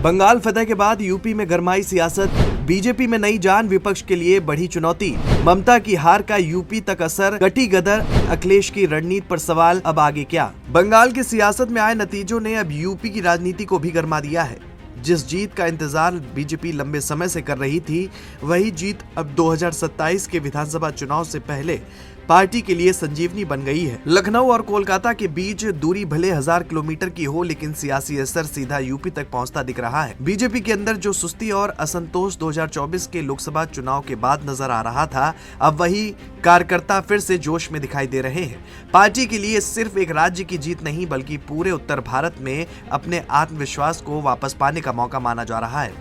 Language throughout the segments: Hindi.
बंगाल फतह के बाद यूपी में गरमाई सियासत, बीजेपी में नई जान, विपक्ष के लिए बढ़ी चुनौती। ममता की हार का यूपी तक असर, कटी गदर, अखिलेश की रणनीति पर सवाल, अब आगे क्या? बंगाल की सियासत में आए नतीजों ने अब यूपी की राजनीति को भी गरमा दिया है। जिस जीत का इंतजार बीजेपी लंबे समय से कर रही थी, वही जीत अब 2027 के विधानसभा चुनाव से पहले पार्टी के लिए संजीवनी बन गई है। लखनऊ और कोलकाता के बीच दूरी भले 1000 किलोमीटर की हो, लेकिन सियासी असर सीधा यूपी तक पहुंचता दिख रहा है। बीजेपी के अंदर जो सुस्ती और असंतोष 2024 के लोकसभा चुनाव के बाद नजर आ रहा था, अब वही कार्यकर्ता फिर से जोश में दिखाई दे रहे हैं। पार्टी के लिए सिर्फ एक राज्य की जीत नहीं, बल्कि पूरे उत्तर भारत में अपने आत्मविश्वास को वापस पाने का मौका माना जा रहा है।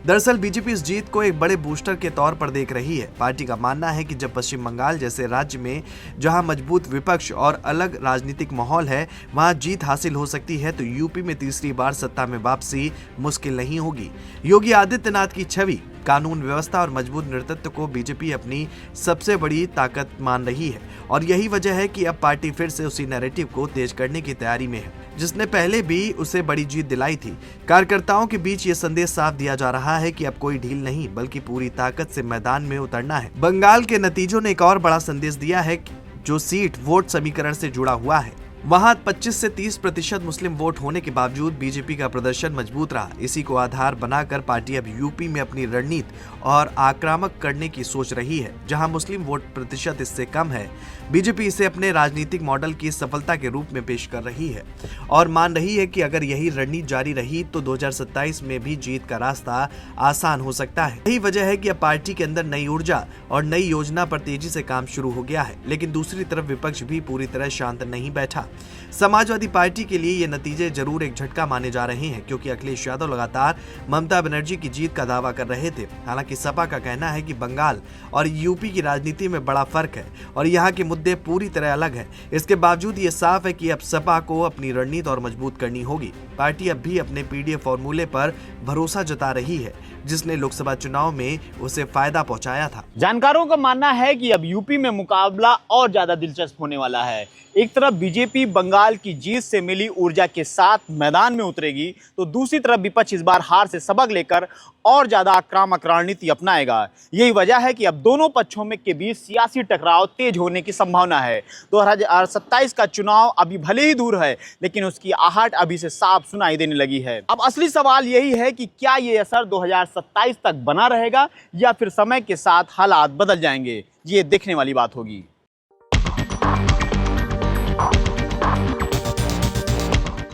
दरअसल बीजेपी इस जीत को एक बड़े बूस्टर के तौर पर देख रही है। पार्टी का मानना है कि जब पश्चिम बंगाल जैसे राज्य में जहां मजबूत विपक्ष और अलग राजनीतिक माहौल है, वहां जीत हासिल हो सकती है, तो यूपी में तीसरी बार सत्ता में वापसी मुश्किल नहीं होगी। योगी आदित्यनाथ की छवि, कानून व्यवस्था और मजबूत नेतृत्व को बीजेपी अपनी सबसे बड़ी ताकत मान रही है, और यही वजह है कि अब पार्टी फिर से उसी नैरेटिव को तेज करने की तैयारी में है, जिसने पहले भी उसे बड़ी जीत दिलाई थी। कार्यकर्ताओं के बीच ये संदेश साफ दिया जा रहा है कि अब कोई ढील नहीं, बल्कि पूरी ताकत से मैदान में उतरना है। बंगाल के नतीजों ने एक और बड़ा संदेश दिया है, जो सीट वोट समीकरण से जुड़ा हुआ है। वहां 25 से 30% मुस्लिम वोट होने के बावजूद बीजेपी का प्रदर्शन मजबूत रहा। इसी को आधार बनाकर पार्टी अब यूपी में अपनी रणनीति और आक्रामक करने की सोच रही है। जहां मुस्लिम वोट प्रतिशत इससे कम है, बीजेपी इसे अपने राजनीतिक मॉडल की सफलता के रूप में पेश कर रही है और मान रही है कि अगर यही रणनीति जारी रही तो 2027 में भी जीत का रास्ता आसान हो सकता है। यही वजह है कि अब पार्टी के अंदर नई ऊर्जा और नई योजना पर तेजी से काम शुरू हो गया है। लेकिन दूसरी तरफ विपक्ष भी पूरी तरह शांत नहीं बैठा। समाजवादी पार्टी के लिए ये नतीजे जरूर एक झटका माने जा रहे हैं, क्योंकि अखिलेश यादव लगातार ममता बनर्जी की जीत का दावा कर रहे थे। हालांकि सपा का कहना है कि बंगाल और यूपी की राजनीति में बड़ा फर्क है और यहाँ के मुद्दे पूरी तरह अलग है। इसके बावजूद ये साफ है कि अब सपा को अपनी रणनीति और मजबूत करनी होगी। पार्टी अब भी अपने पीडीएफ फॉर्मूले पर भरोसा जता रही है, जिसने लोकसभा चुनाव में उसे फायदा पहुंचाया था। जानकारों का मानना है कि अब यूपी में मुकाबला और ज्यादा दिलचस्प होने वाला है। एक तरफ बीजेपी बंगाल की जीत से मिली ऊर्जा के साथ मैदान में उतरेगी, तो दूसरी तरफ विपक्ष इस बार हार से सबक लेकर और ज्यादा आक्रामक रणनीति अपनाएगा। यही वजह है कि अब दोनों पक्षों में के बीच सियासी टकराव तेज होने की संभावना है। 2027 का चुनाव अभी भले ही दूर है, लेकिन उसकी आहट अभी से साफ सुनाई देने लगी है। अब असली सवाल यही है कि क्या ये असर 2027 तक बना रहेगा या फिर समय के साथ हालात बदल जाएंगे। ये देखने वाली बात होगी।